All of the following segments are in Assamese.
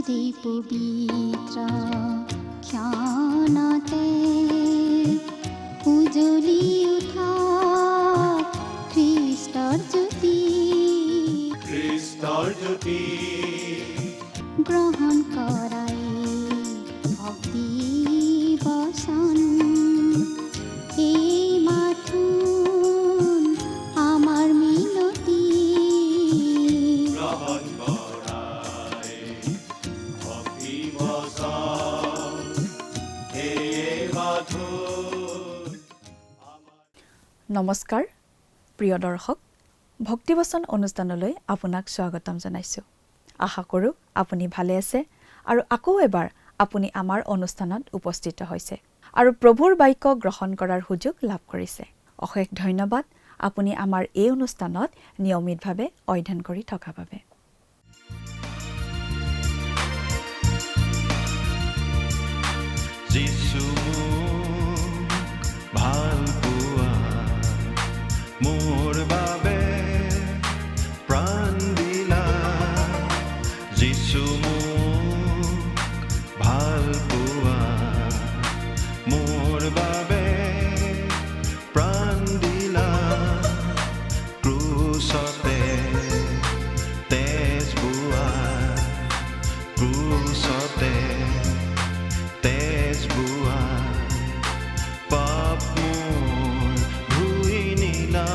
যে পবিত্ৰ ক্ষণতে উজ্জ্বলি উঠা খ্ৰীষ্টৰ জ্যোতি গ্ৰহণ কৰাই ভক্তি বচন এই মাথোন আমাৰ মিনতি গ্ৰহণ কৰাই ভক্তি বচন এই মাথোন। নমস্কাৰ প্ৰিয় দৰ্শক, ভক্তিবচন অনুষ্ঠানলৈ আপোনাক স্বাগতম জনাইছোঁ। আশা কৰোঁ আপুনি ভালে আছে আৰু আকৌ এবাৰ আপুনি আমাৰ অনুষ্ঠানত উপস্থিত হৈছে আৰু প্ৰভুৰ বাক্য গ্ৰহণ কৰাৰ সুযোগ লাভ কৰিছে। অশেষ ধন্যবাদ আপুনি আমাৰ এই অনুষ্ঠানত নিয়মিতভাৱে অধ্যয়ন কৰি থকাৰ বাবে। মোৰ বাবে প্ৰাণ দিলা, যিছু মোক ভাল পোৱা, মোৰ বাবে প্ৰাণ দিলা, ক্ৰুচতে তেজ বোৱা, ক্ৰুচতে তেজ বোৱা, পাপ মোৰ ধুই নিলা।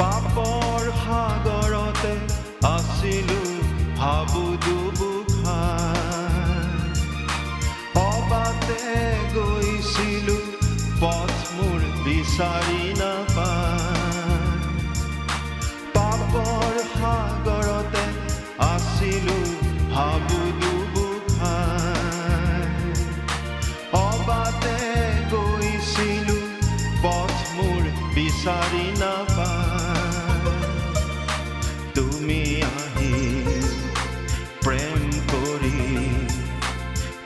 পাপৰ সাগৰতে আছিলো ভাবো দুবুখাৰ, অবাতে গৈছিলো পথ মোৰ বিচাৰি নাপায়। পাপৰ সাগৰতে আছিলো ভাবো দুবুখাৰ, অবাতে গৈছিলো পথ মোৰ বিচাৰি নাপায়। তুমি আহি প্ৰেম কৰি,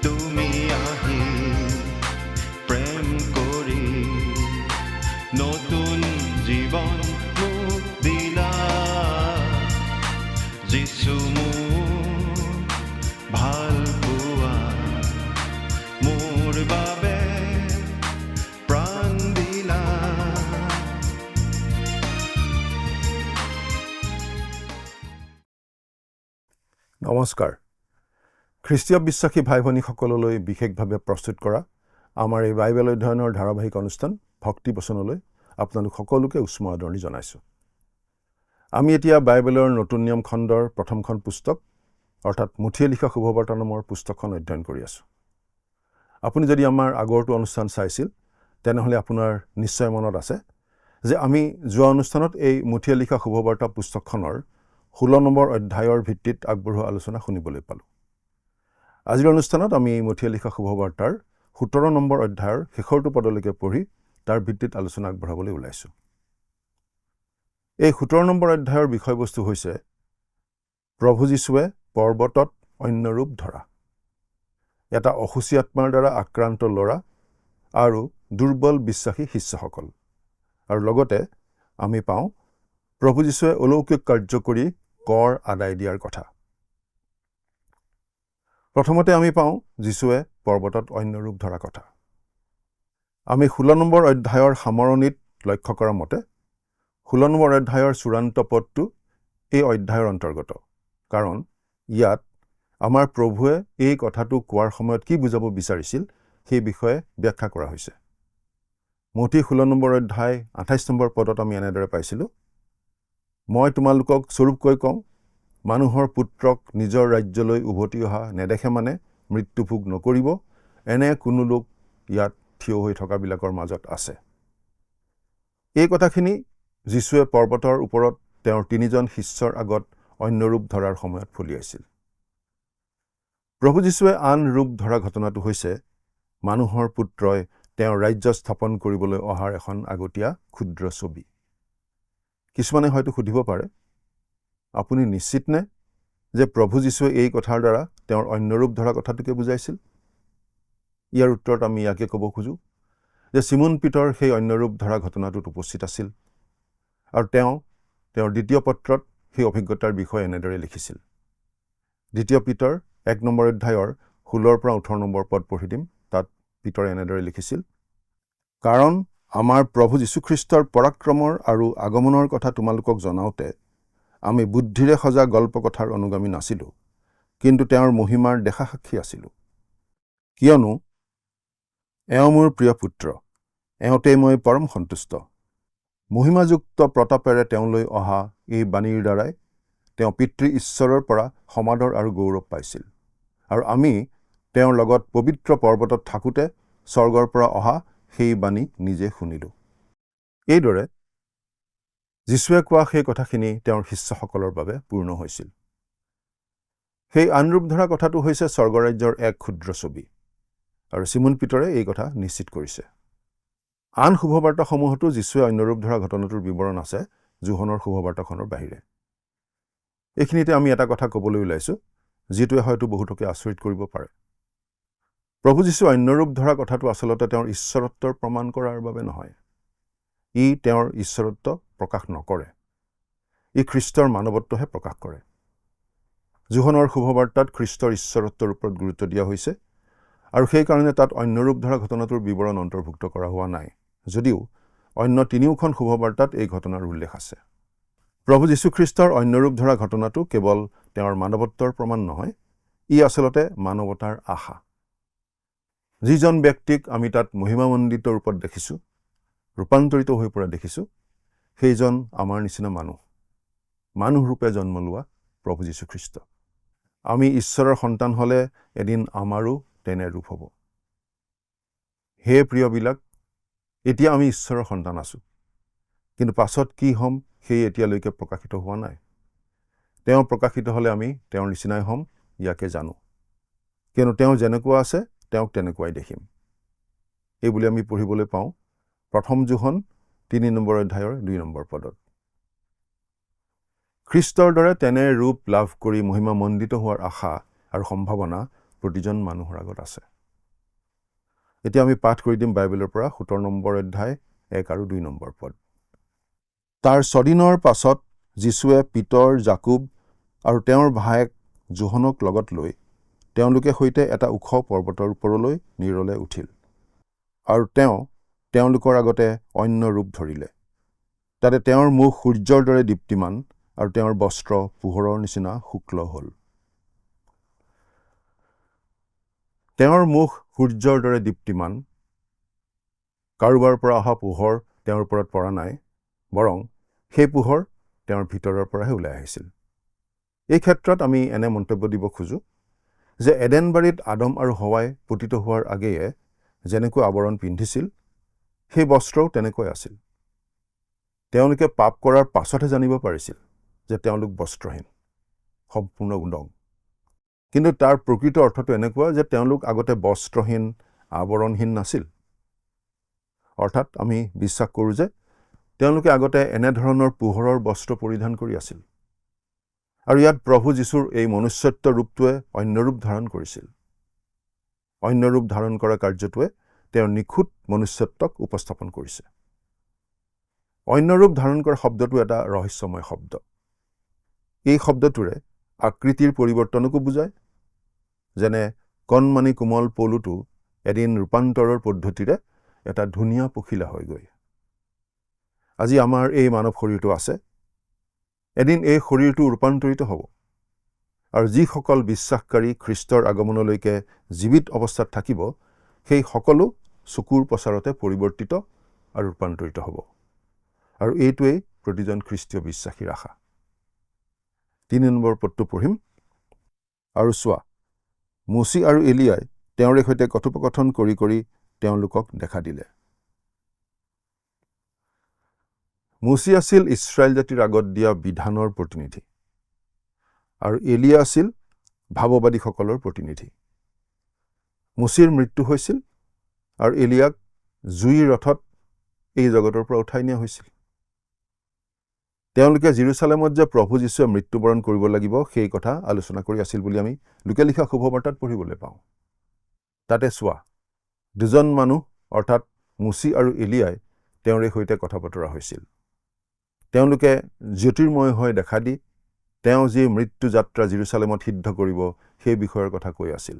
তুমি আহি প্ৰেম কৰি নতুন জীৱন মোক দিলা, যিছু মোক ভাল পোৱা, মোৰ বাবে প্ৰাণ দিলা। নমস্কাৰ। খ্ৰীষ্টীয় বিশ্বাসী ভাই ভনীসকললৈ বিশেষভাৱে প্ৰস্তুত কৰা আমাৰ এই বাইবেল অধ্যয়নৰ ধাৰাবাহিক অনুষ্ঠান ভক্তিবচনলৈ আপোনালোক সকলোকে উষ্ম আদৰণি জনাইছোঁ। আমি এতিয়া বাইবেলৰ নতুন নিয়ম খণ্ডৰ প্ৰথমখন পুস্তক অৰ্থাৎ মুঠিয়ে লিখা শুভবাৰ্তা নামৰ পুস্তকখন অধ্যয়ন কৰি আছোঁ। আপুনি যদি আমাৰ আগৰটো অনুষ্ঠান চাইছিল তেনেহ'লে আপোনাৰ নিশ্চয় মনত আছে যে আমি যোৱা অনুষ্ঠানত এই মুঠিয়ে লিখা শুভবাৰ্তা পুস্তকখনৰ 16 নম্বৰ অধ্যায়ৰ ভিত্তিত আগবঢ়োৱা আলোচনা শুনিবলৈ পালোঁ। আজিৰ অনুষ্ঠানত আমি মুঠিয়ে লিখা শুভবাৰ্তাৰ 17 নম্বৰ অধ্যায়ৰ শেষৰটো পদলৈকে পঢ়ি তাৰ ভিত্তিত আলোচনা আগবঢ়াবলৈ ওলাইছোঁ। এই 17 নম্বৰ অধ্যায়ৰ বিষয়বস্তু হৈছে প্ৰভু যীশুৱে পৰ্বতত অন্য ৰূপ ধৰা, এটা অসুচী আত্মাৰ দ্বাৰা আক্ৰান্ত ল'ৰা আৰু দুৰ্বল বিশ্বাসী শিষ্যসকল। আৰু লগতে আমি পাওঁ প্ৰভু যীশুৱে অলৌকিক কাৰ্য কৰি কৰ আদায় দিয়াৰ কথা। প্ৰথমতে আমি পাওঁ যীশুৱে পৰ্বতত অন্য ৰূপ ধৰা কথা। আমি 16 নম্বৰ অধ্যায়ৰ সামৰণিত লক্ষ্য কৰা মতে 16 নম্বৰ অধ্যায়ৰ চূড়ান্ত পদটো এই অধ্যায়ৰ অন্তৰ্গত, কাৰণ ইয়াত আমাৰ প্ৰভুৱে এই কথাটো কোৱাৰ সময়ত কি বুজাব বিচাৰিছিল সেই বিষয়ে ব্যাখ্যা কৰা হৈছে। মঠি 16 নম্বৰ অধ্যায় 28 নম্বৰ পদত আমি এনেদৰে পাইছিলোঁ, মই তোমালোকক স্বৰূপকৈ কওঁ, মানুহৰ পুত্ৰক নিজৰ ৰাজ্যলৈ উভতি অহা নেদেখে মানে মৃত্যুভোগ নকৰিব, এনে কোনো লোক ইয়াত থিয় হৈ থকাবিলাকৰ মাজত আছে। এই কথাখিনি যীশুৱে পৰ্বতৰ ওপৰত তেওঁৰ 3জন শিষ্যৰ আগত অন্য ৰূপ ধৰাৰ সময়ত ফলিয়াইছিল। প্ৰভু যীশুৱে আন ৰূপ ধৰা ঘটনাটো হৈছে মানুহৰ পুত্ৰই তেওঁৰ ৰাজ্য স্থাপন কৰিবলৈ অহাৰ এখন আগতীয়া ক্ষুদ্ৰ ছবি। কিছুমানে হয়তো সুধিব পাৰে, আপুনি নিশ্চিত নে যে প্ৰভু যীশুৱে এই কথাৰ দ্বাৰা তেওঁৰ অন্য ৰূপ ধৰা কথাটোকে বুজাইছিল? ইয়াৰ উত্তৰত আমি ইয়াকে ক'ব খোজো যে চিমন পিতৰ সেই অন্য ৰূপ ধৰা ঘটনাটোত উপস্থিত আছিল আৰু তেওঁৰ দ্বিতীয় পত্ৰত সেই অভিজ্ঞতাৰ বিষয়ে এনেদৰে লিখিছিল। দ্বিতীয় পিতৰ 1 নম্বৰ অধ্যায়ৰ 16 পৰা 18 নম্বৰ পদ পঢ়ি দিম। তাত পিতৰে এনেদৰে লিখিছিল, কাৰণ আমাৰ প্ৰভু যীশুখ্ৰীষ্টৰ পৰাক্ৰমৰ আৰু আগমনৰ কথা তোমালোকক জনাওঁতে আমি বুদ্ধিৰে সজা গল্পকথাৰ অনুগামী নাছিলোঁ, কিন্তু তেওঁৰ মহিমাৰ দেখা সাক্ষী আছিলোঁ। কিয়নো এওঁ মোৰ প্ৰিয় পুত্ৰ, এওঁতেই মই পৰম সন্তুষ্ট। মহিমাযুক্ত প্ৰতাপেৰে তেওঁলৈ অহা এই বাণীৰ দ্বাৰাই তেওঁ পিতৃ ঈশ্বৰৰ পৰা সমাদৰ আৰু গৌৰৱ পাইছিল। আৰু আমি তেওঁৰ লগত পবিত্ৰ পৰ্বতত থাকোঁতে স্বৰ্গৰ পৰা অহা সেই বাণী নিজে শুনিলোঁ। এইদৰে যীশুৱে কোৱা সেই কথাখিনি তেওঁৰ শিষ্যসকলৰ বাবে পূৰ্ণ হৈছিল। সেই আনৰূপ ধৰা কথাটো হৈছে স্বৰ্গৰাজ্যৰ এক ক্ষুদ্ৰ ছবি, আৰু চিমন পিতৰে এই কথা নিশ্চিত কৰিছে। আন শুভবাৰ্তাসমূহতো যীশুৱে অন্যৰূপ ধৰা ঘটনাটোৰ বিৱৰণ আছে যোহনৰ শুভবাৰ্তাখনৰ বাহিৰে। এইখিনিতে আমি এটা কথা ক'বলৈ ওলাইছোঁ, যিটোৱে হয়তো বহুতকে আচৰিত কৰিব পাৰে। প্ৰভু যীশু অন্যৰূপ ধৰা কথাটো আচলতে তেওঁৰ ঈশ্বৰত্বৰ প্ৰমাণ কৰাৰ বাবে নহয়। ই তেওঁৰ ঈশ্বৰত্ব প্ৰকাশ নকৰে, ই খ্ৰীষ্টৰ মানৱত্বহে প্ৰকাশ কৰে। যোহনৰ শুভবাৰ্তাত খ্ৰীষ্টৰ ঈশ্বৰত্বৰ ওপৰত গুৰুত্ব দিয়া হৈছে, আৰু সেইকাৰণে তাত অন্যৰূপ ধৰা ঘটনাটোৰ বিৱৰণ অন্তৰ্ভুক্ত কৰা হোৱা নাই, যদিও অন্য 3খন শুভবাৰ্তাত এই ঘটনাৰ উল্লেখ আছে। প্ৰভু যীশুখ্ৰীষ্টৰ অন্যৰূপ ধৰা ঘটনাটো কেৱল তেওঁৰ মানৱত্বৰ প্ৰমাণ নহয়, ই আচলতে মানৱতাৰ আশা। যিজন ব্যক্তিক আমি তাত মহিমামণ্ডিত ৰূপত দেখিছোঁ, ৰূপান্তৰিত হৈ পৰা দেখিছোঁ, সেইজন আমাৰ নিচিনা মানুহ ৰূপে জন্ম লোৱা প্ৰভু যীশুখ্ৰীষ্ট। আমি ঈশ্বৰৰ সন্তান হ'লে এদিন আমাৰো তেনে ৰূপ হ'ব। হে প্ৰিয়বিলাক, এতিয়া আমি ঈশ্বৰৰ সন্তান আছোঁ, কিন্তু পাছত কি হ'ম সেই এতিয়ালৈকে প্ৰকাশিত হোৱা নাই। তেওঁ প্ৰকাশিত হ'লে আমি তেওঁৰ নিচিনাই হ'ম, ইয়াকে জানো। কিয়নো তেওঁ যেনেকুৱা আছে তেওঁক তেনেকুৱাই দেখিম। এই বুলি আমি পঢ়িবলৈ পাওঁ 1 যোহন 3 নম্বৰ অধ্যায়ৰ 2 নম্বৰ পদত। খ্ৰীষ্টৰ দৰে তেনে ৰূপ লাভ কৰি মহিমামণ্ডিত হোৱাৰ আশা আৰু সম্ভাৱনা প্ৰতিজন মানুহৰ আগত আছে। এতিয়া আমি পাঠ কৰি দিম বাইবেলৰ পৰা 17 নম্বৰ অধ্যায় 1 আৰু 2 নম্বৰ পদ। তাৰ ছদিনৰ পাছত যীশুৱে পিতৰ, জাকুব আৰু তেওঁৰ ভায়েক যোহনক লগত লৈ তেওঁলোকে সৈতে এটা ওখ পৰ্বতৰ ওপৰলৈ নীৰলে উঠিল। আৰু তেওঁলোকৰ আগতে অন্য ৰূপ ধৰিলে। তাতে তেওঁৰ মুখ সূৰ্যৰ দৰে দীপ্তিমান আৰু তেওঁৰ বস্ত্ৰ পোহৰৰ নিচিনা শুক্ল হ'ল। তেওঁৰ মুখ সূৰ্যৰ দৰে দীপ্তিমান, কাৰোবাৰ পৰা অহা পোহৰ তেওঁৰ ওপৰত পৰা নাই, বৰং সেই পোহৰ তেওঁৰ ভিতৰৰ পৰাহে ওলাই আহিছিল। এই ক্ষেত্ৰত আমি এনে মন্তব্য দিব খোজো যে এডেনবাৰীত আদম আৰু হৱাই পতিত হোৱাৰ আগেয়ে যেনেকৈ আৱৰণ পিন্ধিছিল, সেই বস্ত্ৰও তেনেকৈ আছিল। তেওঁলোকে পাপ কৰাৰ পাছতহে জানিব পাৰিছিল যে তেওঁলোক বস্ত্ৰহীন, সম্পূৰ্ণ উদং। কিন্তু তাৰ প্ৰকৃত অৰ্থটো এনেকুৱা যে তেওঁলোক আগতে বস্ত্ৰহীন, আৱৰণহীন নাছিল। অৰ্থাৎ আমি বিশ্বাস কৰোঁ যে তেওঁলোকে আগতে এনেধৰণৰ পোহৰৰ বস্ত্ৰ পৰিধান কৰি আছিল। আৰু ইয়াত প্ৰভু যীশুৰ এই মনুষ্যত্ব ৰূপটোৱে অন্য ৰূপ ধাৰণ কৰিছিল। অন্য ৰূপ ধাৰণ কৰা কাৰ্যটোৱে তেওঁৰ নিখুঁত মনুষ্যত্বক উপস্থাপন কৰিছে। অন্য ৰূপ ধাৰণ কৰা শব্দটো এটা ৰহস্যময় শব্দ। এই শব্দটোৰে আকৃতিৰ পৰিৱৰ্তনকো বুজায়, যেনে কণমানি কোমল পলুটো এদিন ৰূপান্তৰৰ পদ্ধতিৰে এটা ধুনীয়া পখিলা হয়গৈ। আজি আমাৰ এই মানৱ শৰীৰটো আছে, এদিন এই শৰীৰটো ৰূপান্তৰিত হ'ব। আৰু যিসকল বিশ্বাসকাৰী খ্ৰীষ্টৰ আগমনলৈকে জীৱিত অৱস্থাত থাকিব, সেই সকলো চকুৰ প্ৰচাৰতে পৰিৱৰ্তিত আৰু ৰূপান্তৰিত হ'ব। আৰু এইটোৱেই প্ৰতিজন খ্ৰীষ্টীয় বিশ্বাসীৰ আশা। 3 নম্বৰ পদটো পঢ়িম। আৰু চোৱা, মুচি আৰু এলিয়াই তেওঁৰে সৈতে কথোপকথন কৰি কৰি তেওঁলোকক দেখা দিলে। মুচি আছিল ইছৰাইল জাতিৰ আগত দিয়া বিধানৰ প্ৰতিনিধি, আৰু এলিয়া আছিল ভাৱবাদীসকলৰ প্ৰতিনিধি। মুচিৰ মৃত্যু হৈছিল আৰু এলিয়াক জুইৰ ৰথত এই জগতৰ পৰা উঠাই নিয়া হৈছিল। তেওঁলোকে জেৰুজালেমত যে প্ৰভু যীশুৱে মৃত্যুবৰণ কৰিব লাগিব সেই কথা আলোচনা কৰি আছিল বুলি আমি লোকে লিখা শুভবাৰ্তাত পঢ়িবলৈ পাওঁ। তাতে চোৱা, দুজন মানুহ অৰ্থাৎ মুচি আৰু এলিয়াই তেওঁৰে সৈতে কথা বতৰা হৈছিল। তেওঁলোকে জ্যোতিৰ্ময় হৈ দেখা দি তেওঁ যি মৃত্যু যাত্ৰা জেৰুজালেমত সিদ্ধ কৰিব সেই বিষয়ৰ কথা কৈ আছিল।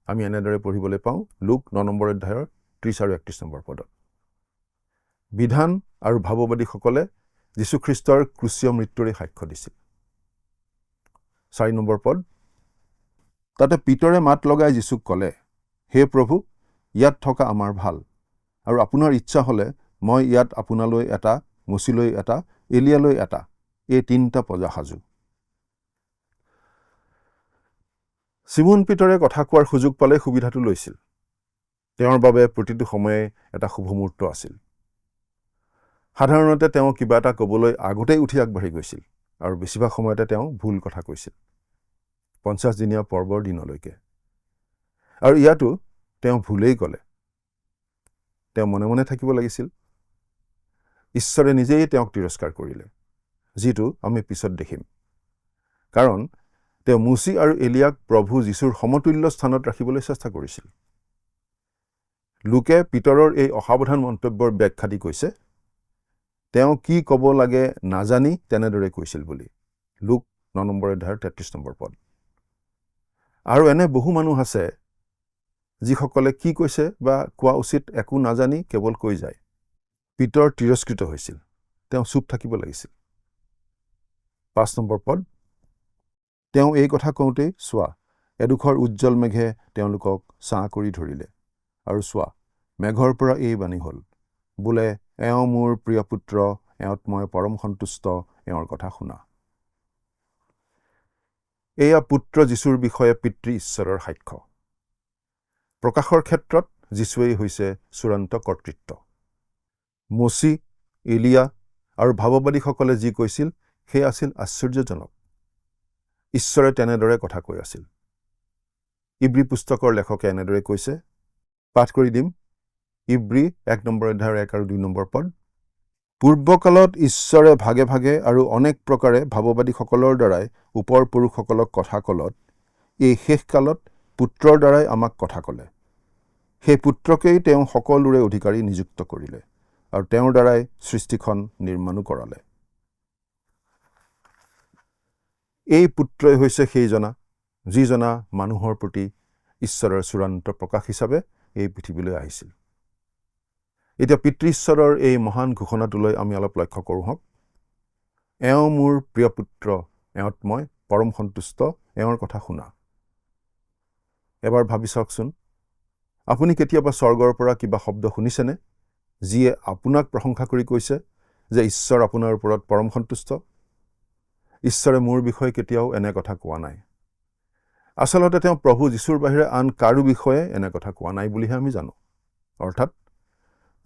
আমি এনেদৰে পঢ়িবলৈ পাওঁ লুক 9 নম্বৰ অধ্যায়ৰ 30 আৰু 31 নম্বৰ পদত। বিধান আৰু ভাৱবাদীসকলে যীশুখ্ৰীষ্টৰ ক্ৰুচীয় মৃত্যুৰে সাক্ষ্য দিছিল। 4 নম্বৰ পদ, তাতে পিতৰে মাত লগাই যীশুক ক'লে, হে প্ৰভু, ইয়াত থকা আমাৰ ভাল, আৰু আপোনাৰ ইচ্ছা হ'লে মই ইয়াত আপোনালৈ এটা, মুচিলৈ এটা, এলিয়ালৈ এটা, এই 3টা প্ৰজা সাজু। চিমোন পিতৰে কথা কোৱাৰ সুযোগ পালে সুবিধাটো লৈছিল। তেওঁৰ বাবে প্ৰতিটো সময়ে এটা শুভ মুহূৰ্ত আছিল। সাধাৰণতে তেওঁ কিবা এটা ক'বলৈ আগতেই উঠি আগবাঢ়ি গৈছিল আৰু বেছিভাগ সময়তে তেওঁ ভুল কথা কৈছিল, 50 দিনীয়া পৰ্বৰ দিনলৈকে। আৰু ইয়াতো তেওঁ ভুলেই ক'লে। তেওঁ মনে মনে থাকিব লাগিছিল। ঈশ্বৰে নিজেই তেওঁক তিৰস্কাৰ কৰিলে, যিটো আমি পিছত দেখিম। কাৰণ তেওঁ মুচি আৰু এলিয়াক প্ৰভু যীশুৰ সমতুল্য স্থানত ৰাখিবলৈ চেষ্টা কৰিছিল। লোকে পিতৰৰ এই অসাৱধান মন্তব্যৰ ব্যাখ্যা দি কৈছে, তেওঁ কি ক'ব লাগে নাজানি তেনেদৰে কৈছিল বুলি। লুক 9 নম্বৰ অধ্যায়ৰ 33 নম্বৰ পদ। আৰু এনে বহু মানুহ আছে যিসকলে কি কৈছে বা কোৱা উচিত একো নাজানি কেৱল কৈ যায়। পিতৰ তিৰস্কৃত হৈছিল, তেওঁ চুপ থাকিব লাগিছিল। 5 নম্বৰ পদ, তেওঁ এই কথা কওঁতেই চোৱা, এডোখৰ উজ্জ্বল মেঘে তেওঁলোকক ছাঁ কৰি ধৰিলে, আৰু চোৱা, মেঘৰ পৰা এই বাণী হ'ল, বোলে এওঁ মোৰ প্ৰিয় পুত্ৰ, এওঁত মই পৰম সন্তুষ্ট, এওঁৰ কথা শুনা। এয়া পুত্ৰ যীশুৰ বিষয়ে পিতৃ ঈশ্বৰৰ সাক্ষ্য। প্ৰকাশৰ ক্ষেত্ৰত যীশুৱেই হৈছে চূড়ান্ত কৰ্তৃত্ব। মুচি, এলিয়া আৰু ভাৱবাদীসকলে যি কৈছিল সেয়া আছিল আশ্চৰ্যজনক। ঈশ্বৰে তেনেদৰে কথা কৈ আছিল। ইব্ৰী পুস্তকৰ লেখকে এনেদৰে কৈছে, পাঠ কৰি দিম, ইব্ৰী 1 নম্বৰ অধ্যায়ৰ 1 আৰু 2 নম্বৰ পদ। পূৰ্বকালত ঈশ্বৰে ভাগে ভাগে আৰু অনেক প্ৰকাৰে ভাৱবাদীসকলৰ দ্বাৰাই ওপৰ পুৰুষসকলক কথা কলত, এই শেষকালত পুত্ৰৰ দ্বাৰাই আমাক কথা ক'লে। সেই পুত্ৰকেই তেওঁ সকলোৰে অধিকাৰী নিযুক্ত কৰিলে, আৰু তেওঁৰ দ্বাৰাই সৃষ্টিখন নিৰ্মাণো কৰালে। এই পুত্ৰই হৈছে সেইজনা যিজনা মানুহৰ প্ৰতি ঈশ্বৰৰ চূড়ান্ত প্ৰকাশ হিচাপে এই পৃথিৱীলৈ আহিছিল। এতিয়া পিতৃ ঈশ্বৰৰ এই মহান ঘোষণাটোলৈ আমি অলপ লক্ষ্য কৰোঁ হওক। এওঁ মোৰ প্ৰিয় পুত্ৰ, এওঁত মই পৰম সন্তুষ্ট, এওঁৰ কথা শুনা। এবাৰ ভাবি চাওকচোন, আপুনি কেতিয়াবা স্বৰ্গৰ পৰা কিবা শব্দ শুনিছেনে যিয়ে আপোনাক প্ৰশংসা কৰি কৈছে যে ঈশ্বৰ আপোনাৰ ওপৰত পৰম সন্তুষ্ট? ঈশ্বৰে মোৰ বিষয়ে কেতিয়াও এনে কথা কোৱা নাই। আচলতে তেওঁ প্ৰভু যীশুৰ বাহিৰে আন কাৰো বিষয়ে এনে কথা কোৱা নাই বুলিহে আমি জানো। অৰ্থাৎ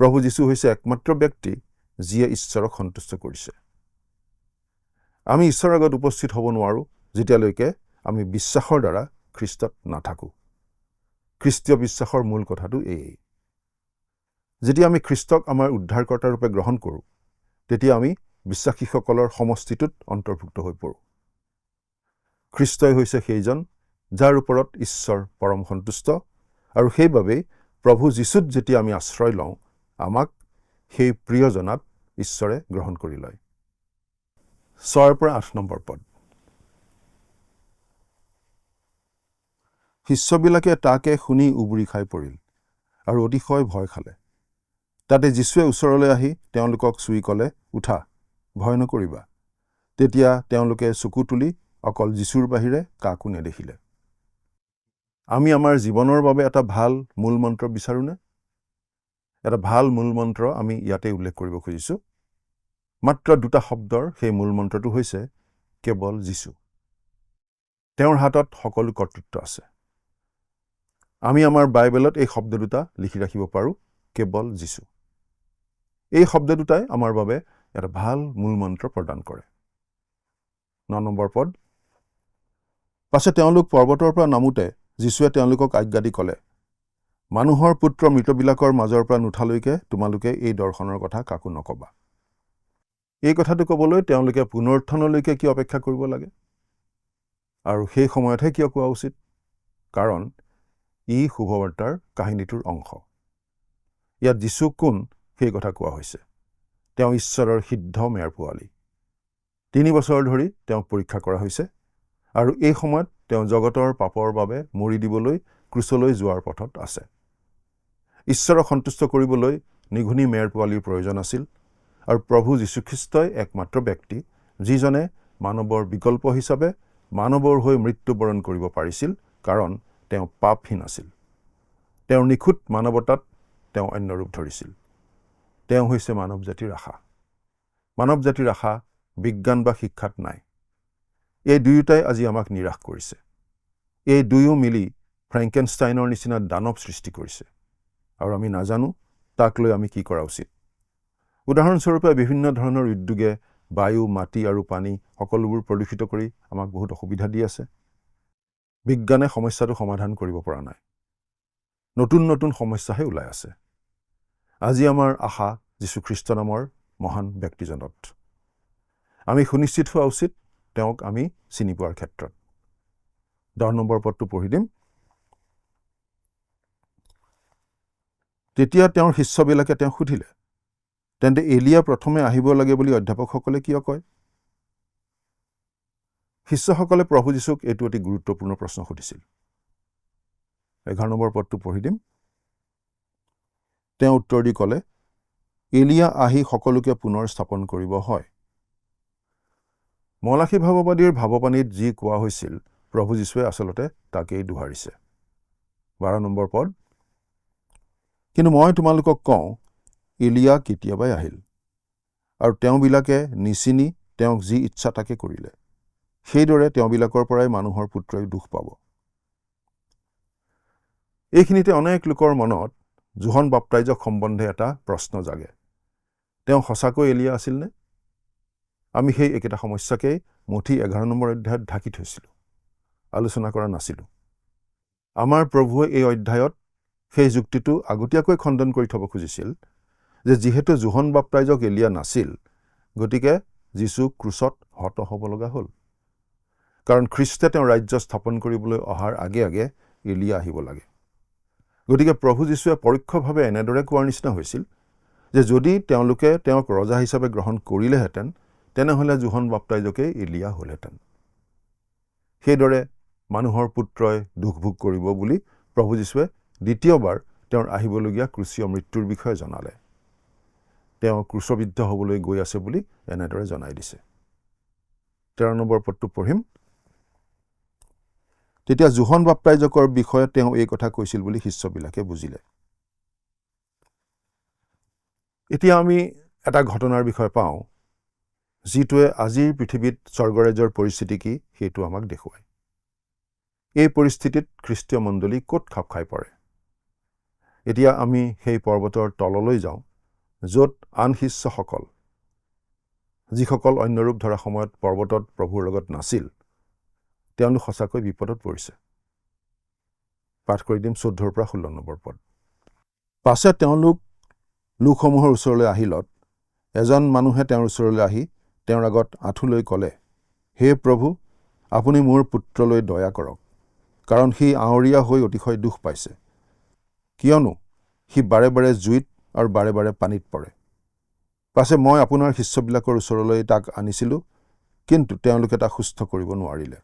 প্ৰভু যীশু হৈছে একমাত্ৰ ব্যক্তি যিয়ে ঈশ্বৰক সন্তুষ্ট কৰিছে। আমি ঈশ্বৰৰ আগত উপস্থিত হ'ব নোৱাৰোঁ যেতিয়ালৈকে আমি বিশ্বাসৰ দ্বাৰা খ্ৰীষ্টত নাথাকোঁ। খ্ৰীষ্টীয় বিশ্বাসৰ মূল কথাটো এয়েই। যেতিয়া আমি খ্ৰীষ্টক আমাৰ উদ্ধাৰকৰ্তা ৰূপে গ্ৰহণ কৰোঁ, তেতিয়া আমি বিশ্বাসীসকলৰ সমষ্টিটোত অন্তৰ্ভুক্ত হৈ পৰোঁ। খ্ৰীষ্টই হৈছে সেইজন যাৰ ওপৰত ঈশ্বৰ পৰম সন্তুষ্ট, আৰু সেইবাবেই প্ৰভু যীশুত যেতিয়া আমি আশ্ৰয় লওঁ, আমাক সেই প্ৰিয়জনাত ঈশ্বৰে গ্ৰহণ কৰি লয়। 6 পৰা 8 নম্বৰ পদ। শিষ্যবিলাকে তাকে শুনি উবুৰি খাই পৰিল আৰু অতিশয় ভয় খালে। তাতে যীশুৱে ওচৰলৈ আহি তেওঁলোকক চুই ক'লে, উঠা, ভয় নকৰিবা। তেতিয়া তেওঁলোকে চকু তুলি অকল যীশুৰ বাহিৰে কাকো নেদেখিলে। আমি আমাৰ জীৱনৰ বাবে এটা ভাল মূল মন্ত্ৰ বিচাৰোঁনে? এটা ভাল মূল মন্ত্ৰ আমি ইয়াতে উল্লেখ কৰিব খুজিছোঁ। মাত্ৰ 2টা শব্দৰ সেই মূল মন্ত্ৰটো হৈছে কেৱল যীশু। তেওঁৰ হাতত সকলো কৰ্তৃত্ব আছে। আমি আমাৰ বাইবেলত এই শব্দ দুটা লিখি ৰাখিব পাৰোঁ, কেৱল যীশু। এই শব্দ দুটাই আমাৰ বাবে এটা ভাল মূল মন্ত্ৰ প্ৰদান কৰে। 9 নম্বৰ পদ। পাছে তেওঁলোক পৰ্বতৰ পৰা নামোতে যীশুৱে তেওঁলোকক আজ্ঞা দি ক'লে, মানুহৰ পুত্ৰ মৃতবিলাকৰ মাজৰ পৰা নুঠালৈকে তোমালোকে এই দৰ্শনৰ কথা কাকো নকবা। এই কথাটো ক'বলৈ তেওঁলোকে পুনৰুত্থানলৈকে কিয় অপেক্ষা কৰিব লাগে? আৰু সেই সময়তহে কিয় কোৱা উচিত? কাৰণ ই শুভবাৰ্তাৰ কাহিনীটোৰ অংশ। ইয়াত যীশু কোন সেই কথা কোৱা হৈছে। তেওঁ ঈশ্বৰৰ সিদ্ধ মেয়াৰ পোৱালী। 3 বছৰ ধৰি তেওঁক পৰীক্ষা কৰা হৈছে আৰু এই সময়ত তেওঁ জগতৰ পাপৰ বাবে মৰি দিবলৈ ক্ৰুচলৈ যোৱাৰ পথত আছে। ঈশ্বৰক সন্তুষ্ট কৰিবলৈ নিঘুনি মেয়াৰ পোৱালীৰ প্ৰয়োজন আছিল আৰু প্ৰভু যীশুখ্ৰীষ্টই একমাত্ৰ ব্যক্তি যিজনে মানৱৰ বিকল্প হিচাপে মানৱৰ হৈ মৃত্যুবৰণ কৰিব পাৰিছিল, কাৰণ তেওঁ পাপহীন আছিল। তেওঁৰ নিখুঁত মানৱতাত তেওঁ অন্য ৰূপ ধৰিছিল। তেওঁ হৈছে মানৱ জাতিৰ আশা। মানৱ জাতিৰ আশা বিজ্ঞান বা শিক্ষাত নাই। এই দুয়োটাই আজি আমাক নিৰাশ কৰিছে। এই দুয়ো মিলি ফ্ৰেংকেনষ্টাইনৰ নিচিনা দানৱ সৃষ্টি কৰিছে আৰু আমি নাজানো তাক লৈ আমি কি কৰা উচিত। উদাহৰণস্বৰূপে বিভিন্ন ধৰণৰ উদ্যোগে বায়ু, মাটি আৰু পানী সকলোবোৰ প্ৰদূষিত কৰি আমাক বহুত অসুবিধা দি আছে। বিজ্ঞানে সমস্যাটো সমাধান কৰিব পৰা নাই। নতুন নতুন সমস্যাহে ওলাই আছে। আজি আমাৰ আশা যীশুখ্ৰীষ্ট নামৰ মহান ব্যক্তিজনত। আমি সুনিশ্চিত হোৱা উচিত তেওঁক আমি চিনি পোৱাৰ ক্ষেত্ৰত। 10 নম্বৰ পদটো পঢ়ি দিম। তেতিয়া তেওঁৰ শিষ্যবিলাকে তেওঁক সুধিলে, তেন্তে এলিয়া প্ৰথমে আহিব লাগে বুলি অধ্যাপকসকলে কিয় কয়? শিষ্যসকলে প্ৰভু যীশুক এইটো অতি গুৰুত্বপূৰ্ণ প্ৰশ্ন সুধিছিল। 11 নম্বৰ পদটো পঢ়ি দিম। তেওঁ উত্তৰ দি ক'লে, এলিয়া আহি সকলোকে পুনৰ স্থাপন কৰিব হয়। মলাখী ভাৱবাদীৰ ভাৱবাণীত যি কোৱা হৈছিল, প্ৰভু যীশুৱে আচলতে তাকেই দোহাৰিছে। 12 নম্বৰ পদ। কিন্তু মই তোমালোকক কওঁ, এলিয়া কেতিয়াবাই আহিল আৰু তেওঁবিলাকে নিচিনি তেওঁক যি ইচ্ছা তাকে কৰিলে। সেইদৰে তেওঁবিলাকৰ পৰাই মানুহৰ পুত্ৰই দুখ পাব। এইখিনিতে অনেক লোকৰ মনত যোহন বাপ্তাইজক সম্বন্ধে এটা প্ৰশ্ন জাগে। তেওঁ সঁচাকৈ এলিয়া আছিলনে? আমি সেই একেটা সমস্যাকেই মঠি 11 নম্বৰ অধ্যায়ত ঢাকি থৈছিলোঁ, আলোচনা কৰা নাছিলোঁ। আমাৰ প্ৰভুৱে এই অধ্যায়ত সেই যুক্তিটো আগতীয়াকৈ খণ্ডন কৰি থ'ব খুজিছিল যে যিহেতু যোহন বাপ্তাইজক এলিয়া নাছিল, গতিকে যীশু ক্ৰুচত হত হ'ব লগা হ'ল। কাৰণ খ্ৰীষ্টে তেওঁ ৰাজ্য স্থাপন কৰিবলৈ অহাৰ আগে আগে এলিয়া আহিব লাগে। গতিকে প্ৰভু যীশুৱে পৰোক্ষভাৱে এনেদৰে কোৱাৰ নিচিনা হৈছিল যে যদি তেওঁলোকে তেওঁক ৰজা হিচাপে গ্ৰহণ কৰিলেহেঁতেন, তেনেহ'লে যোহন বাপ্তাইজকেই এলিয়া হ'লহেঁতেন। সেইদৰে মানুহৰ পুত্ৰই দুখ ভোগ কৰিব বুলি প্ৰভু যীশুৱে দ্বিতীয়বাৰ তেওঁৰ আহিবলগীয়া ক্ৰুচীয় মৃত্যুৰ বিষয়ে জনালে। তেওঁ ক্ৰুচবিদ্ধ হ'বলৈ গৈ আছে বুলি এনেদৰে জনাই দিছে। 13 নম্বৰ পদটো পঢ়িম। তেতিয়া যোহন বাপ্তাইজকৰ বিষয়ে তেওঁ এই কথা কৈছিল বুলি শিষ্যবিলাকে বুজিলে। এতিয়া আমি এটা ঘটনাৰ বিষয়ে পাওঁ, যিটোৱে আজিৰ পৃথিৱীত স্বৰ্গৰাজ্যৰ পৰিস্থিতি কি সেইটো আমাক দেখুৱায়। এই পৰিস্থিতিত খ্ৰীষ্টীয় মণ্ডলী ক'ত খাপ খাই পৰে? এতিয়া আমি সেই পৰ্বতৰ তললৈ যাওঁ, য'ত আন শিষ্যসকল, যিসকল অন্য ৰূপ ধৰা সময়ত পৰ্বতত প্ৰভুৰ লগত নাছিল, তেওঁলোক সঁচাকৈ বিপদত পৰিছে। পাঠ কৰি দিম 14 পৰা 16 নম্বৰ পদ। পাছে তেওঁলোক লোকসমূহৰ ওচৰলৈ আহিলত এজন মানুহে তেওঁৰ ওচৰলৈ আহি তেওঁৰ আগত আঁঠু লৈ ক'লে, হে প্ৰভু, আপুনি মোৰ পুত্ৰলৈ দয়া কৰক, কাৰণ সি আঁৱৰীয়া হৈ অতিশয় দুখ পাইছে। কিয়নো সি বাৰে বাৰে জুইত আৰু বাৰে বাৰে পানীত পৰে। পাছে মই আপোনাৰ শিষ্যবিলাকৰ ওচৰলৈ তাক আনিছিলোঁ, কিন্তু তেওঁলোকে তাক সুস্থ কৰিব নোৱাৰিলে।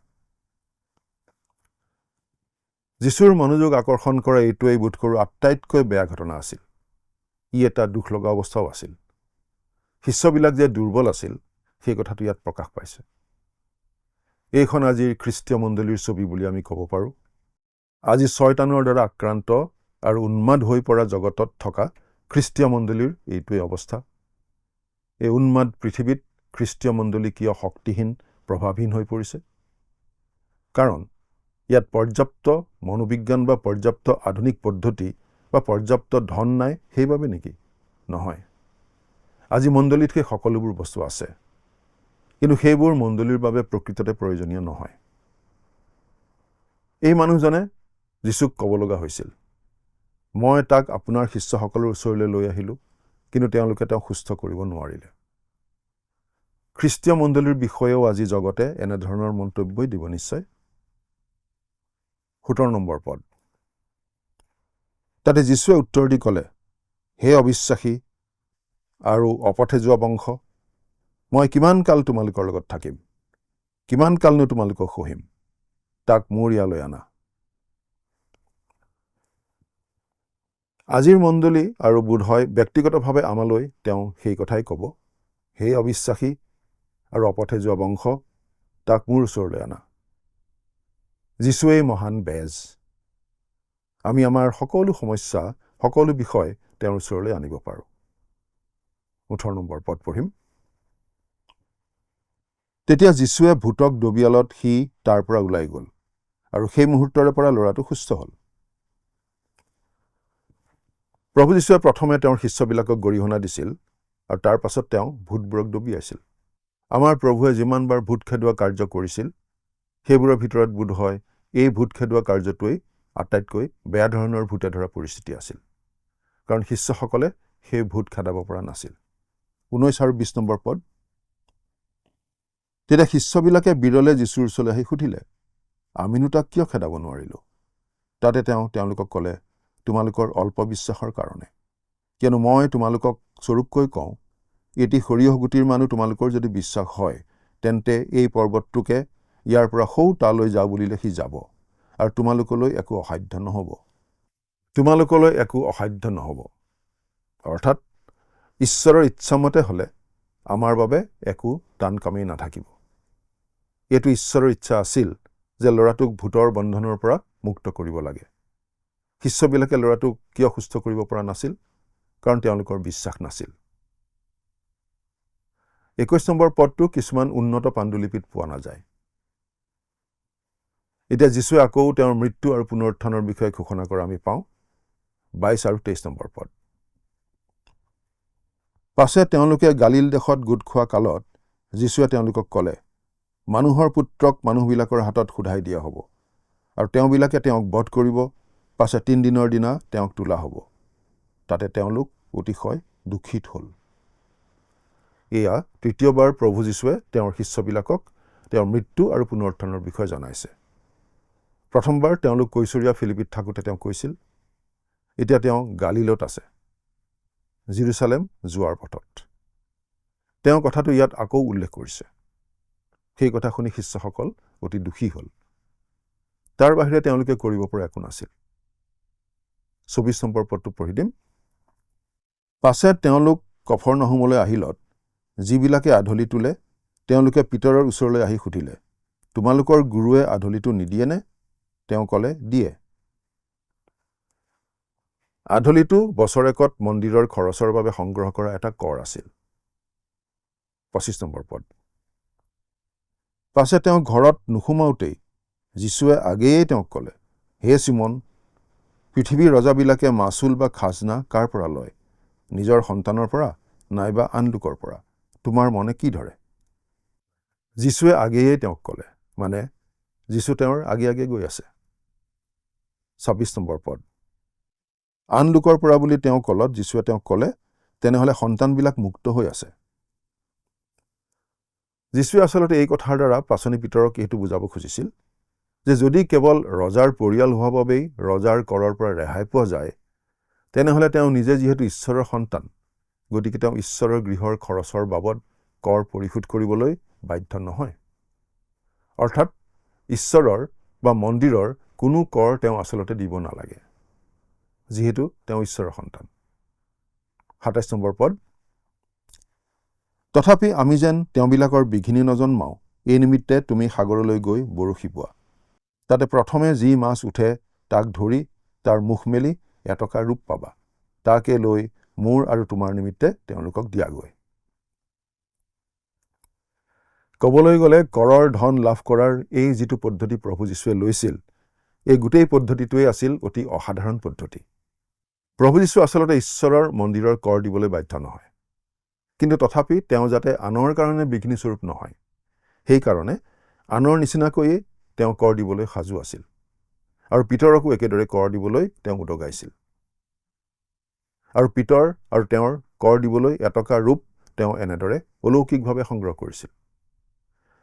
যীশুৰ মনোযোগ আকৰ্ষণ কৰা এইটোৱেই বোধ কৰোঁ আটাইতকৈ বেয়া ঘটনা আছিল। ই এটা দুখ লগা অৱস্থাও আছিল। শিষ্যবিলাক যে দুৰ্বল আছিল, সেই কথাটো ইয়াত প্ৰকাশ পাইছে। এইখন আজিৰ খ্ৰীষ্টীয় মণ্ডলীৰ ছবি বুলি আমি ক'ব পাৰোঁ। আজি শয়তানৰ দ্বাৰা আক্ৰান্ত আৰু উন্মাদ হৈ পৰা জগতত থকা খ্ৰীষ্টীয় মণ্ডলীৰ এইটোৱেই অৱস্থা। এই উন্মাদ পৃথিৱীত খ্ৰীষ্টীয় মণ্ডলী কিয় শক্তিহীন, প্ৰভাৱহীন হৈ পৰিছে? কাৰণ ইয়াত পৰ্যাপ্ত মনোবিজ্ঞান বা পৰ্যাপ্ত আধুনিক পদ্ধতি বা পৰ্যাপ্ত ধন নাই সেইবাবে নেকি? নহয়। আজি মণ্ডলীত সেই সকলোবোৰ বস্তু আছে, কিন্তু সেইবোৰ মণ্ডলীৰ বাবে প্ৰকৃততে প্ৰয়োজনীয় নহয়। এই মানুহজনে যীশুক ক'ব লগা হৈছিল, মই তাক আপোনাৰ শিষ্যসকলৰ ওচৰলৈ লৈ আহিলোঁ, কিন্তু তেওঁলোকে তেওঁক সুস্থ কৰিব নোৱাৰিলে। খ্ৰীষ্টীয় মণ্ডলীৰ বিষয়েও আজি জগতে এনেধৰণৰ মন্তব্যই দিব নিশ্চয়। 17 নম্বৰ পদ। তাতে যীশুৱে উত্তৰ দি ক'লে, হে অবিশ্বাসী আৰু অপথে যোৱা বংশ, মই কিমান কাল তোমালোকৰ লগত থাকিম? কিমান কালনো তোমালোকক সহিম? তাক মোৰ ইয়ালৈ আনা। আজিৰ মণ্ডলী আৰু বোধহয় ব্যক্তিগতভাৱে আমালৈ তেওঁ সেই কথাই ক'ব, হে অবিশ্বাসী আৰু অপথে যোৱা বংশ, তাক মোৰ ওচৰলৈ আনা। যীশুৱেই মহান বেজ। আমি আমাৰ সকলো সমস্যা, সকলো বিষয় তেওঁৰ ওচৰলৈ আনিব পাৰোঁ। 18 নম্বৰ পদ পঢ়িম। তেতিয়া যীশুৱে ভূতক ডবিয়ালত সি তাৰ পৰা ওলাই গ'ল, আৰু সেই মুহূৰ্তৰে পৰা ল'ৰাটো সুস্থ হ'ল। প্ৰভু যীশুৱে প্ৰথমে তেওঁৰ শিষ্যবিলাকক গৰিহণা দিছিল, আৰু তাৰ পাছত তেওঁ ভূতবোৰক ডবিয়াইছিল। আমাৰ প্ৰভুৱে যিমানবাৰ ভূত খেদোৱা কাৰ্য কৰিছিল, সেইবোৰৰ ভিতৰত বোধহয় এই ভূত খেদোৱা কাৰ্যটোৱেই আটাইতকৈ বেয়া ধৰণৰ ভূতে ধৰা পৰিস্থিতি আছিল, কাৰণ শিষ্যসকলে সেই ভূত খেদাব পৰা নাছিল। 19 আৰু 20 নম্বৰ পদ। তেতিয়া শিষ্যবিলাকে বিৰলে যীশুৰ ওচৰলৈ আহি সুধিলে, আমিনো তাক কিয় খেদাব নোৱাৰিলোঁ? তাতে তেওঁ তেওঁলোকক ক'লে, তোমালোকৰ অল্প বিশ্বাসৰ কাৰণে। কিয়নো মই তোমালোকক স্বৰূপকৈ কওঁ, এটি সৰিয়হ গুটিৰ মানুহ তোমালোকৰ যদি বিশ্বাস হয়, তেন্তে এই পৰ্বতটোকে ইয়াৰ পৰা সৌ তালৈ যা বুলিলে সি যাব, আৰু তোমালোকলৈ একো অসাধ্য নহ'ব। তোমালোকলৈ একো অসাধ্য নহ'ব। অৰ্থাৎ ঈশ্বৰৰ ইচ্ছামতে হ'লে আমাৰ বাবে একো টান কামেই নাথাকিব। এইটো ঈশ্বৰৰ ইচ্ছা আছিল যে ল'ৰাটোক ভূতৰ বন্ধনৰ পৰা মুক্ত কৰিব লাগে। শিষ্যবিলাকে ল'ৰাটোক কিয় সুস্থ কৰিব পৰা নাছিল? কাৰণ তেওঁলোকৰ বিশ্বাস নাছিল। 21 নম্বৰ পদটো কিছুমান উন্নত পাণ্ডুলিপিত পোৱা নাযায়। এতিয়া যীশুৱে আকৌ তেওঁৰ মৃত্যু আৰু পুনৰুত্থানৰ বিষয়ে ঘোষণা কৰা আমি পাওঁ। 22 আৰু 23 নম্বৰ পদ। পাছে তেওঁলোকে গালিল দেশত গোট খোৱা কালত যীশুৱে তেওঁলোকক ক'লে, মানুহৰ পুত্ৰক মানুহবিলাকৰ হাতত সোধাই দিয়া হ'ব, আৰু তেওঁবিলাকে তেওঁক বধ কৰিব, পাছে 3 দিনৰ দিনা তেওঁক তোলা হ'ব। তাতে তেওঁলোক অতিশয় দুখিত হ'ল। এয়া তৃতীয়বাৰ প্ৰভু যীশুৱে তেওঁৰ শিষ্যবিলাকক তেওঁৰ মৃত্যু আৰু পুনৰুত্থানৰ বিষয়ে জনাইছে। প্ৰথমবাৰ তেওঁলোক কৈছৰীয়া ফিলিপিত থাকোঁতে তেওঁ কৈছিল। এতিয়া তেওঁ গালিলত আছে, জেৰুচালেম যোৱাৰ পথত। তেওঁ কথাটো ইয়াত আকৌ উল্লেখ কৰিছে। সেই কথা শুনি শিষ্যসকল অতি দুখী হ'ল। তাৰ বাহিৰে তেওঁলোকে কৰিব পৰা একো নাছিল। 24 নম্বৰ পদটো পঢ়ি দিম। পাছে তেওঁলোক কফৰনাহুমলৈ আহিলত যিবিলাকে আধলি তোলে, তেওঁলোকে পিতৰৰ ওচৰলৈ আহি সুধিলে, তোমালোকৰ গুৰুৱে আধলিটো নিদিয়েনে? তেওঁ ক'লে, দিয়ে। আধলিটো বছৰেকত মন্দিৰৰ খৰচৰ বাবে সংগ্ৰহ কৰা এটা কৰ আছিল। 25 নম্বৰ পদ। পাছে তেওঁ ঘৰত নোসোমাওঁতেই যীশুৱে আগেয়ে তেওঁক ক'লে, হে চিমন, পৃথিৱীৰ ৰজাবিলাকে মাচুল বা খাজনা কাৰ পৰা লয়? নিজৰ সন্তানৰ পৰা নাইবা আন লোকৰ পৰা? তোমাৰ মনে কি ধৰে? যীশুৱে আগেয়ে তেওঁক ক'লে, মানে যীশু তেওঁৰ আগে আগে গৈ আছে। 26 নম্বৰ পদ। আন লোকৰ পৰা বুলি তেওঁ ক'লত যীশুৱে তেওঁক ক'লে, তেনেহ'লে সন্তানবিলাক মুক্ত হৈ আছে। যীশুৱে আচলতে এই কথাৰ দ্বাৰা পাচনি পিতৰক এইটো বুজাব খুজিছিল যে যদি কেৱল ৰজাৰ পৰিয়াল হোৱা বাবেই ৰজাৰ কৰৰ পৰা ৰেহাই পোৱা যায়, তেনেহ'লে তেওঁ নিজে যিহেতু ঈশ্বৰৰ সন্তান, গতিকে তেওঁ ঈশ্বৰৰ গৃহৰ খৰচৰ বাবদ কৰ পৰিশোধ কৰিবলৈ বাধ্য নহয়। অৰ্থাৎ ঈশ্বৰৰ বা মন্দিৰৰ কোনো কৰ তেওঁ আচলতে দিব নালাগে, যিহেতু তেওঁ ঈশ্বৰৰ সন্তান। 27 নম্বৰ পদ। তথাপি আমি যেন তেওঁবিলাকৰ বিঘিনি নজন্মাওঁ, এই নিমিত্তে তুমি সাগৰলৈ গৈ বৰশী বোৱা। তাতে প্ৰথমে যি মাছ উঠে তাক ধৰি তাৰ মুখ মেলি এটকা ৰূপ পাবা। তাকে লৈ মোৰ আৰু তোমাৰ নিমিত্তে তেওঁলোকক দিয়াগৈ। ক'বলৈ গ'লে কৰৰ ধন লাভ কৰাৰ এই যিটো পদ্ধতি প্ৰভু যীশুৱে লৈছিল, এই গোটেই পদ্ধতিটোৱেই আছিল অতি অসাধাৰণ পদ্ধতি। প্ৰভু যীশু আচলতে ঈশ্বৰৰ মন্দিৰৰ কৰ দিবলৈ বাধ্য নহয়, কিন্তু তথাপি তেওঁ যাতে আনৰ কাৰণে বিঘ্নিস্বৰূপ নহয়, সেইকাৰণে আনৰ নিচিনাকৈয়ে তেওঁ কৰ দিবলৈ সাজু আছিল, আৰু পিতৰকো একেদৰে কৰ দিবলৈ তেওঁ উদগাইছিল। আৰু পিতৰ আৰু তেওঁৰ কৰ দিবলৈ এটকা ৰূপ তেওঁ এনেদৰে অলৌকিকভাৱে সংগ্ৰহ কৰিছিল।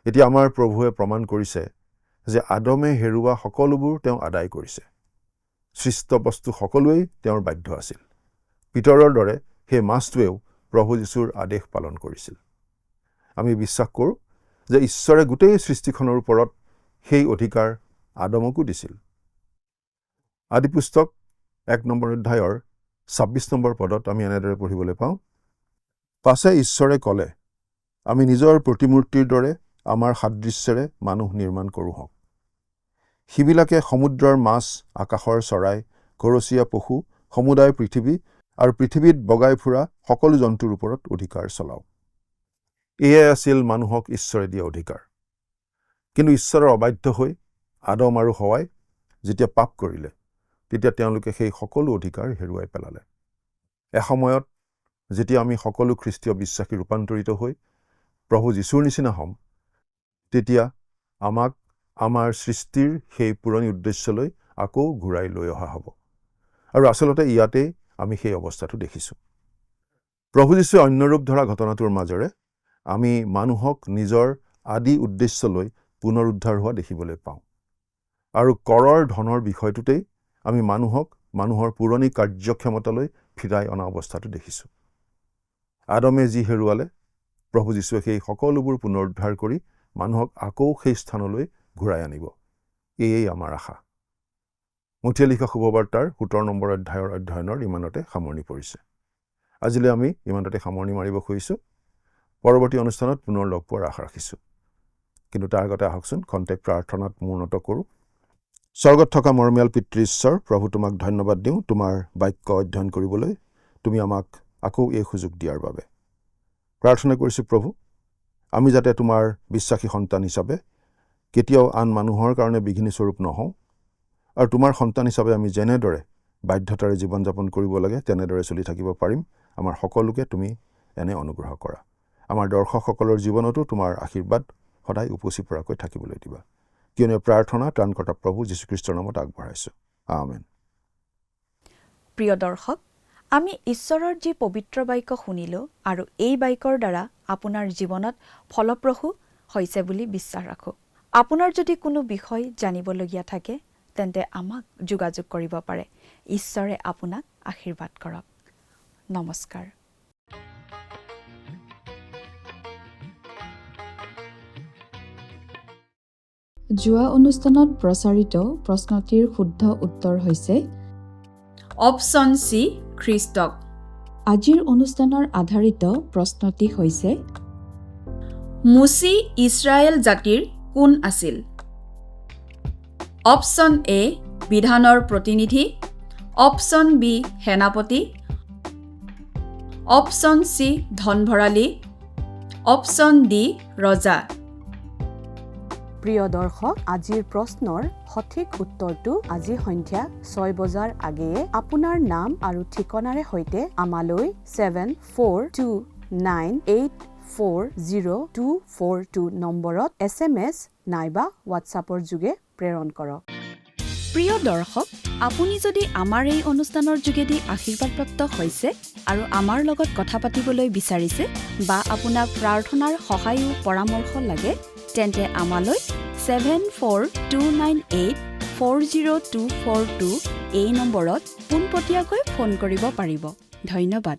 এতিয়া আমাৰ প্ৰভুৱে প্ৰমাণ কৰিছে যে আদমে হেৰুৱা সকলোবোৰ তেওঁ আদায় কৰিছে। সৃষ্ট বস্তু সকলোৱেই তেওঁৰ বাধ্য আছিল। পিতৰৰ দৰে সেই মাছটোৱেও প্ৰভু যীশুৰ আদেশ পালন কৰিছিল। আমি বিশ্বাস কৰোঁ যে ঈশ্বৰে গোটেই সৃষ্টিখনৰ ওপৰত সেই অধিকাৰ আদমকো দিছিল। আদিপুস্তক 1 নম্বৰ অধ্যায়ৰ 26 নম্বৰ পদত আমি এনেদৰে পঢ়িবলৈ পাওঁ, পাছে ঈশ্বৰে ক'লে, আমি নিজৰ প্ৰতিমূৰ্তিৰ দৰে আমাৰ সাদৃশ্যেৰে মানুহ নিৰ্মাণ কৰোঁ হওক। সিবিলাকে সমুদ্ৰৰ মাছ, আকাশৰ চৰাই, ঘৰচীয়া পশু, সমুদায় পৃথিৱী আৰু পৃথিৱীত বগাই ফুৰা সকলো জন্তুৰ ওপৰত অধিকাৰ চলাওক। এয়াই আছিল মানুহক ঈশ্বৰে দিয়া অধিকাৰ। কিন্তু ঈশ্বৰৰ অবাধ্য হৈ আদম আৰু হৱাই যেতিয়া পাপ কৰিলে, তেতিয়া তেওঁলোকে সেই সকলো অধিকাৰ হেৰুৱাই পেলালে। এসময়ত যেতিয়া আমি সকলো খ্ৰীষ্টীয় বিশ্বাসী ৰূপান্তৰিত হৈ প্ৰভু যীশুৰ নিচিনা হ'ম, তেতিয়া আমাক আমাৰ সৃষ্টিৰ সেই পুৰণি উদ্দেশ্যলৈ আকৌ ঘূৰাই লৈ অহা হ'ব। আৰু আচলতে ইয়াতেই আমি সেই অৱস্থাটো দেখিছোঁ। প্ৰভু যীশুৱে অন্য ৰূপ ধৰা ঘটনাটোৰ মাজেৰে আমি মানুহক নিজৰ আদি উদ্দেশ্যলৈ পুনৰুদ্ধাৰ হোৱা দেখিবলৈ পাওঁ। আৰু কৰৰ ধনৰ বিষয়টোতেই আমি মানুহক মানুহৰ পুৰণি কাৰ্যক্ষমতালৈ ফিৰাই অনা অৱস্থাটো দেখিছোঁ। আদমে যি হেৰুৱালে, প্ৰভু যীশুৱে সেই সকলোবোৰ পুনৰুদ্ধাৰ কৰি মানুহক আকৌ সেই স্থানলৈ ঘূৰাই আনিব। এয়েই আমাৰ আশা। মথিয়ে লিখা শুভবাৰ্তাৰ 17 নম্বৰ অধ্যায়ৰ অধ্যয়নৰ ইমানতে সামৰণি পৰিছে। আজিলৈ আমি ইমানতে সামৰণি মাৰিব খুজিছোঁ। পৰৱৰ্তী অনুষ্ঠানত পুনৰ লগ পোৱাৰ আশা ৰাখিছোঁ। কিন্তু তাৰ আগতে আহকচোন খন্তেক প্ৰাৰ্থনাত মূৰ্ণত কৰোঁ। স্বৰ্গত থকা মৰমীয়াল পিতৃ ঈশ্বৰ, প্ৰভু তোমাক ধন্যবাদ দিওঁ তোমাৰ বাক্য অধ্যয়ন কৰিবলৈ তুমি আমাক আকৌ এই সুযোগ দিয়াৰ বাবে। প্ৰাৰ্থনা কৰিছোঁ প্ৰভু, আমি যাতে তোমাৰ বিশ্বাসী সন্তান হিচাপে কেতিয়াও আন মানুহৰ কাৰণে বিঘিনি স্বৰূপ নহওঁ, আৰু তোমাৰ সন্তান হিচাপে আমি যেনেদৰে বাধ্যতাৰে জীৱন যাপন কৰিব লাগে তেনেদৰে চলি থাকিব পাৰিম। আমাৰ সকলোকে তুমি এনে অনুগ্ৰহ কৰা। আমাৰ দৰ্শকসকলৰ জীৱনতো তোমাৰ আশীৰ্বাদ সদায় উপচি পৰাকৈ থাকিবলৈ দিবা। কিয়নো প্ৰাৰ্থনা ত্ৰাণকৰ্তা প্ৰভু যীশুখ্ৰীষ্টৰ নামত আগবঢ়াইছোঁ। আমেন। প্ৰিয় দৰ্শক, আমি ঈশ্বৰৰ যি পবিত্ৰ বাক্য শুনিলোঁ আৰু এই বাক্যৰ দ্বাৰা আপোনাৰ জীৱনত ফলপ্ৰসূ হৈছে বুলি বিশ্বাস ৰাখোঁ। আপোনাৰ যদি কোনো বিষয় জানিবলগীয়া থাকে তেন্তে আমাক যোগাযোগ কৰিব পাৰে। ঈশ্বৰে আপোনাক আশীৰ্বাদ কৰক। নমস্কাৰ। যোৱা অনুষ্ঠানত প্ৰচাৰিত প্ৰশ্নটিৰ শুদ্ধ উত্তৰ হৈছে অপশ্যন চি, খ্ৰীষ্টক। আজিৰ অনুষ্ঠানৰ আধাৰিত প্ৰশ্নটি হৈছে মুচি ইছৰাইল জাতিৰ কোন আছিল? অপশ্যন এ, বিধানৰ প্ৰতিনিধি। অপশ্যন বি, সেনাপতি। অপশ্যন চি, ধনভৰালী। অপশ্যন ডি, ৰজা। প্ৰিয় দৰ্শক, আজিৰ প্ৰশ্নৰ সঠিক উত্তৰটো আজি সন্ধ্যা 6 বজাৰ আগেয়ে আপোনাৰ নাম আৰু ঠিকনাৰে সৈতে আমালৈ 7429840242 নম্বৰত SMS নাইবা হোৱাটছআপৰ যোগে প্ৰেৰণ কৰক। প্ৰিয় দৰ্শক, আপুনি যদি আমাৰ এই অনুষ্ঠানৰ যোগেদি আশীৰ্বাদপ্ৰাপ্ত হৈছে আৰু আমাৰ লগত কথা পাতিবলৈ বিচাৰিছে বা আপোনাক প্ৰাৰ্থনাৰ সহায়ো পৰামৰ্শ লাগে, তেন্তে আমালৈ 7429840242 এই নম্বৰত পোনপটীয়াকৈ ফোন কৰিব পাৰিব। ধন্যবাদ।